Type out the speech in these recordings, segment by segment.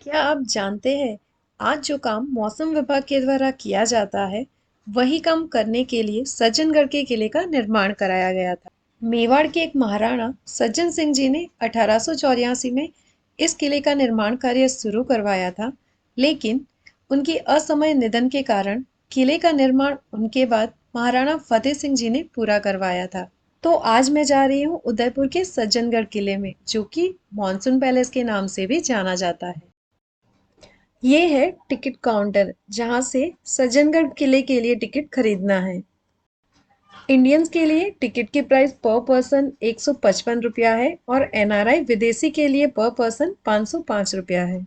क्या आप जानते हैं आज जो काम मौसम विभाग के द्वारा किया जाता है वही काम करने के लिए सज्जनगढ़ के किले का निर्माण कराया गया था। मेवाड़ के एक महाराणा सज्जन सिंह जी ने 1884 में इस किले का निर्माण कार्य शुरू करवाया था, लेकिन उनकी असमय निधन के कारण किले का निर्माण उनके बाद महाराणा फतेह सिंह जी ने पूरा करवाया था। तो आज मैं जा रही हूँ उदयपुर के सज्जनगढ़ किले में, जो कि मॉनसून पैलेस के नाम से भी जाना जाता है। ये है टिकट काउंटर जहां से सज्जनगढ़ किले के लिए टिकट खरीदना है। इंडियंस के लिए टिकट की प्राइस पर पर्सन 155 रुपया है और एनआरआई विदेशी के लिए पर पर्सन 505 रुपया है।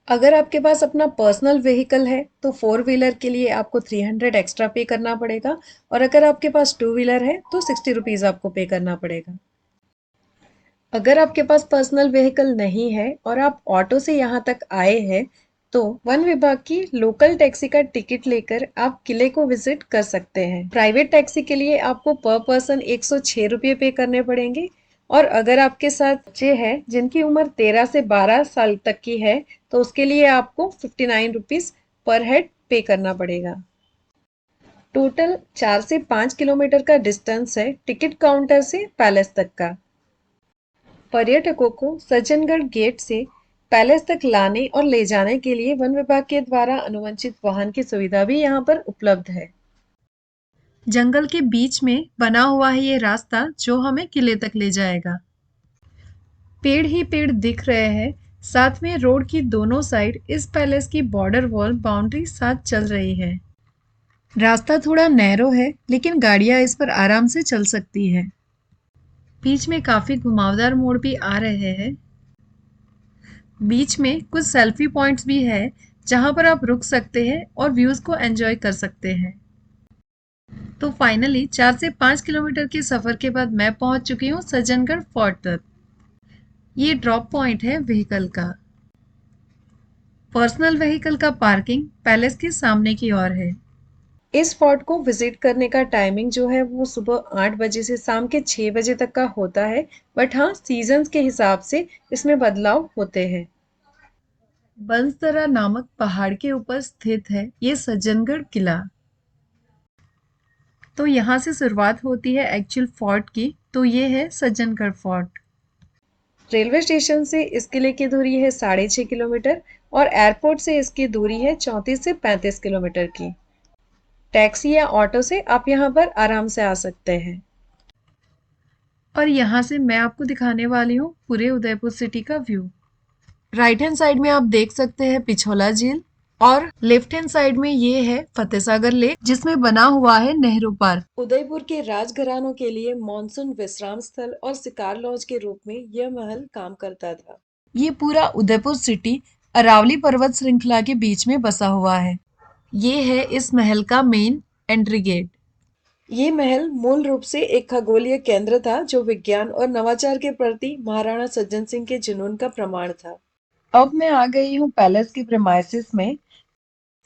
अगर आपके पास अपना पर्सनल व्हीकल है तो फोर व्हीलर के लिए आपको 300 एक्स्ट्रा पे करना पड़ेगा, और अगर आपके पास टू व्हीलर है तो 60 रुपीज आपको पे करना पड़ेगा। अगर आपके पास पर्सनल व्हीकल नहीं है और आप ऑटो से यहाँ तक आए हैं तो वन विभाग की लोकल टैक्सी का टिकट लेकर आप किले को विजिट कर सकते हैं। प्राइवेट टैक्सी के लिए आपको पर पर्सन 106 रुपये पे करने पड़ेंगे, और अगर आपके साथ बच्चे हैं जिनकी उम्र 13 से 12 साल तक की है तो उसके लिए आपको 59 रुपीज पर हेड पे करना पड़ेगा। टोटल 4 से 5 किलोमीटर का डिस्टेंस है टिकट काउंटर से पैलेस तक का। पर्यटकों को सज्जनगढ़ गेट से पैलेस तक लाने और ले जाने के लिए वन विभाग के द्वारा अनुवंशित वाहन की सुविधा भी यहाँ पर उपलब्ध है। जंगल के बीच में बना हुआ है ये रास्ता जो हमें किले तक ले जाएगा। पेड़ ही पेड़ दिख रहे हैं, साथ में रोड की दोनों साइड इस पैलेस की बॉर्डर वॉल बाउंड्री साथ चल रही है। रास्ता थोड़ा नैरो है लेकिन गाड़ियां इस पर आराम से चल सकती है। बीच में काफी घुमावदार मोड़ भी आ रहे हैं। बीच में कुछ सेल्फी पॉइंट्स भी है जहां पर आप रुक सकते हैं और व्यूज को एंजॉय कर सकते हैं। तो फाइनली 4 से 5 किलोमीटर के सफर के बाद मैं पहुंच चुकी हूँ सज्जनगढ़ फोर्ट तक। ये ड्रॉप पॉइंट है व्हीकल का। पर्सनल व्हीकल का पार्किंग पैलेस के सामने की ओर है। इस फोर्ट को विजिट करने का टाइमिंग जो है वो सुबह 8 बजे से शाम के 6 बजे तक का होता है, बट हाँ सीजन्स के हिसाब से इसमें बदलाव होते हैं। बंसदरा नामक पहाड़ के ऊपर स्थित है ये सज्जनगढ़ किला। तो यहाँ से शुरुआत होती है एक्चुअल फोर्ट की, तो ये है सज्जनगढ़ फोर्ट। रेलवे स्टेशन से इस किले की दूरी है 6.5 किलोमीटर और एयरपोर्ट से इसकी दूरी है 34 से 35 किलोमीटर की। टैक्सी या ऑटो से आप यहाँ पर आराम से आ सकते हैं। और यहाँ से मैं आपको दिखाने वाली हूँ पूरे उदयपुर सिटी का व्यू। राइट हैंड साइड में आप देख सकते हैं पिछोला झील, और लेफ्ट हैंड साइड में ये है फतेह सागर लेक जिसमें बना हुआ है नेहरू पार्क। उदयपुर के राजघरानों के लिए मॉनसून विश्राम स्थल और शिकार लॉज के रूप में यह महल काम करता था। ये पूरा उदयपुर सिटी अरावली पर्वत श्रृंखला के बीच में बसा हुआ है। ये है इस महल का मेन एंट्री गेट। ये महल मूल रूप से एक खगोलीय केंद्र था जो विज्ञान और नवाचार के प्रति महाराणा सज्जन सिंह के जुनून का प्रमाण था। अब मैं आ गई हूँ पैलेस की प्रेमाइसिस में।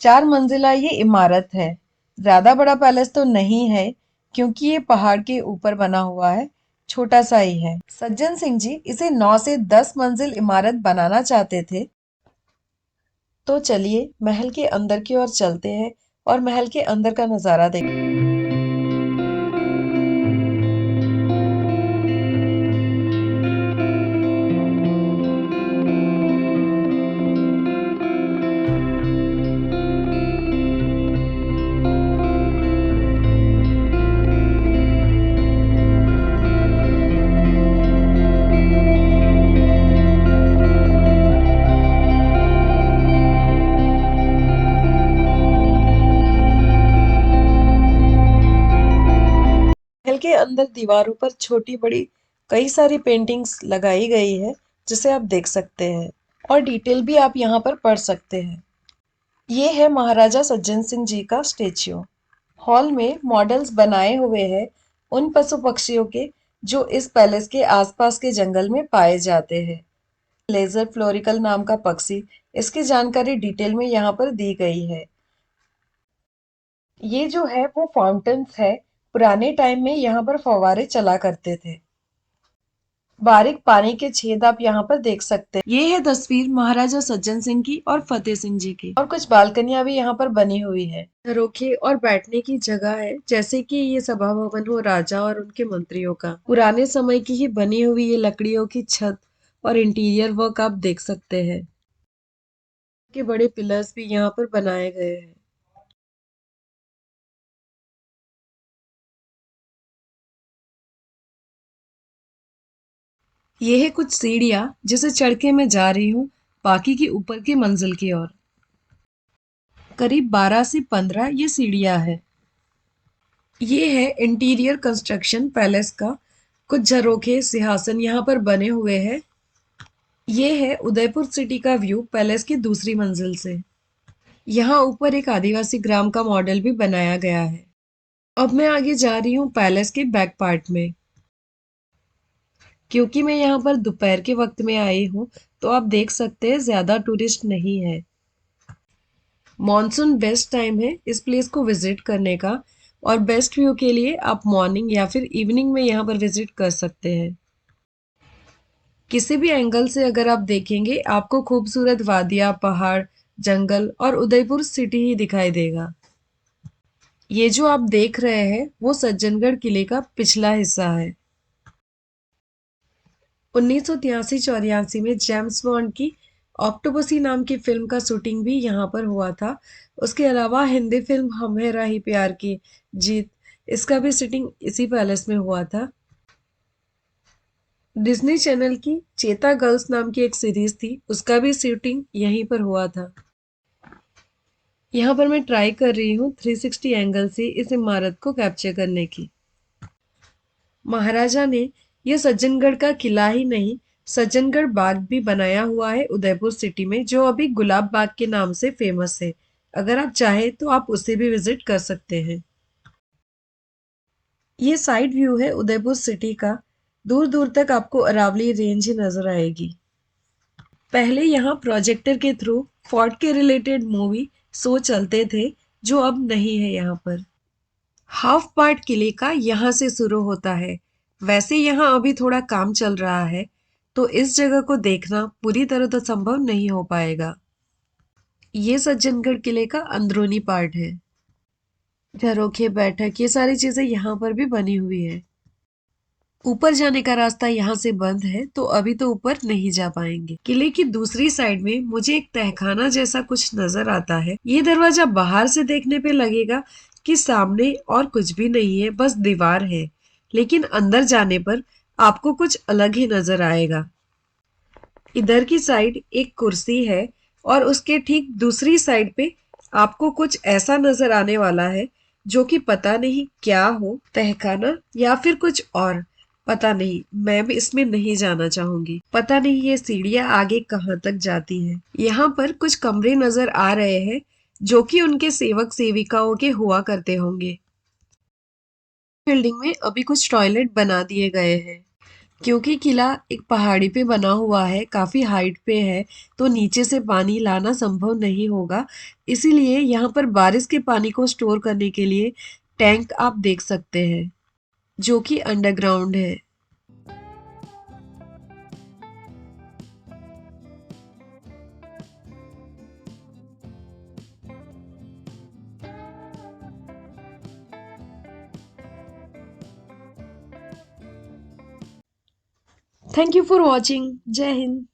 4 मंजिला ये इमारत है। ज्यादा बड़ा पैलेस तो नहीं है क्योंकि ये पहाड़ के ऊपर बना हुआ है, छोटा सा ही है। सज्जन सिंह जी इसे 9 से 10 मंजिल इमारत बनाना चाहते थे। तो चलिए महल के अंदर की ओर चलते हैं और महल के अंदर का नजारा देखते हैं। महल के अंदर दीवारों पर छोटी बड़ी कई सारी पेंटिंग्स लगाई गई है जिसे आप देख सकते हैं, और डिटेल भी आप यहाँ पर पढ़ सकते हैं। ये है महाराजा सज्जन सिंह जी का स्टेच्यू। हॉल में मॉडल्स बनाए हुए हैं उन पशु पक्षियों के जो इस पैलेस के आसपास के जंगल में पाए जाते हैं। लेजर फ्लोरिकल नाम का पक्षी, इसकी जानकारी डिटेल में यहाँ पर दी गई है। ये जो है वो फाउंटेन्स है। पुराने टाइम में यहाँ पर फव्वारे चला करते थे। बारीक पानी के छेद आप यहाँ पर देख सकते हैं। ये है तस्वीर महाराजा सज्जन सिंह की और फतेह सिंह जी की। और कुछ बालकनियां भी यहाँ पर बनी हुई है। झरोखे और बैठने की जगह है, जैसे कि ये सभा भवन हो राजा और उनके मंत्रियों का। पुराने समय की ही बनी हुई ये लकड़ियों की छत और इंटीरियर वर्क आप देख सकते हैं। के बड़े पिलर्स भी यहाँ पर बनाए गए हैं। ये है कुछ सीढ़ियाँ जिसे चढ़ के मैं जा रही हूँ बाकी की ऊपर की मंजिल की ओर। करीब 12 से 15 ये सीढ़ियाँ है। ये है इंटीरियर कंस्ट्रक्शन पैलेस का। कुछ झरोखे सिंहासन यहाँ पर बने हुए हैं। ये है उदयपुर सिटी का व्यू पैलेस की दूसरी मंजिल से। यहाँ ऊपर एक आदिवासी ग्राम का मॉडल भी बनाया गया है। अब मैं आगे जा रही हूँ पैलेस के बैक पार्ट में। क्योंकि मैं यहाँ पर दोपहर के वक्त में आई हूँ, तो आप देख सकते हैं ज्यादा टूरिस्ट नहीं है। मॉनसून बेस्ट टाइम है इस प्लेस को विजिट करने का, और बेस्ट व्यू के लिए आप मॉर्निंग या फिर इवनिंग में यहाँ पर विजिट कर सकते हैं। किसी भी एंगल से अगर आप देखेंगे आपको खूबसूरत वादियाँ, पहाड़, जंगल और उदयपुर सिटी ही दिखाई देगा। ये जो आप देख रहे हैं वो सज्जनगढ़ किले का पिछला हिस्सा है। 1983-84 में जेम्स बॉन्ड की ऑक्टोपसी नाम की फिल्म का शूटिंग भी यहाँ पर हुआ था। उसके अलावा हिंदी फिल्म हम है राही प्यार की जीत, इसका भी शूटिंग इसी पैलेस में हुआ था। डिज्नी चैनल की चेता गर्ल्स नाम की एक सीरीज थी, उसका भी शूटिंग यहीं पर हुआ था। यहाँ पर मैं ट्राई कर रही हूँ 360 एंगल से इस इमारत को कैप्चर करने की। महाराजा ने यह सज्जनगढ़ का किला ही नहीं, सज्जनगढ़ बाग भी बनाया हुआ है उदयपुर सिटी में, जो अभी गुलाब बाग के नाम से फेमस है। अगर आप चाहें तो आप उसे भी विजिट कर सकते हैं। ये साइड व्यू है उदयपुर सिटी का। दूर दूर तक आपको अरावली रेंज ही नजर आएगी। पहले यहाँ प्रोजेक्टर के थ्रू फोर्ट के रिलेटेड मूवी शो चलते थे, जो अब नहीं है यहाँ पर। हाफ पार्ट किले का यहाँ से शुरू होता है। वैसे यहाँ अभी थोड़ा काम चल रहा है, तो इस जगह को देखना पूरी तरह तो संभव नहीं हो पाएगा। ये सज्जनगढ़ किले का अंदरूनी पार्ट है। झरोखे, बैठक, ये सारी चीजें यहाँ पर भी बनी हुई है। ऊपर जाने का रास्ता यहाँ से बंद है, तो अभी तो ऊपर नहीं जा पाएंगे। किले की दूसरी साइड में मुझे एक तहखाना जैसा कुछ नजर आता है। ये दरवाजा बाहर से देखने पे लगेगा कि सामने और कुछ भी नहीं है, बस दीवार है, लेकिन अंदर जाने पर आपको कुछ अलग ही नजर आएगा। इधर की साइड एक कुर्सी है और उसके ठीक दूसरी साइड पे आपको कुछ ऐसा नजर आने वाला है जो कि पता नहीं क्या हो, तहखाना या फिर कुछ और। पता नहीं, मैं भी इसमें नहीं जाना चाहूंगी। पता नहीं ये सीढ़ियां आगे कहाँ तक जाती हैं। यहाँ पर कुछ कमरे नजर आ रहे हैं जो कि उनके सेवक सेविकाओं के हुआ करते होंगे। बिल्डिंग में अभी कुछ टॉयलेट बना दिए गए हैं। क्योंकि किला एक पहाड़ी पे बना हुआ है, काफी हाइट पे है, तो नीचे से पानी लाना संभव नहीं होगा। इसीलिए यहाँ पर बारिश के पानी को स्टोर करने के लिए टैंक आप देख सकते हैं, जो कि अंडरग्राउंड है। Thank you for watching. जय हिंद।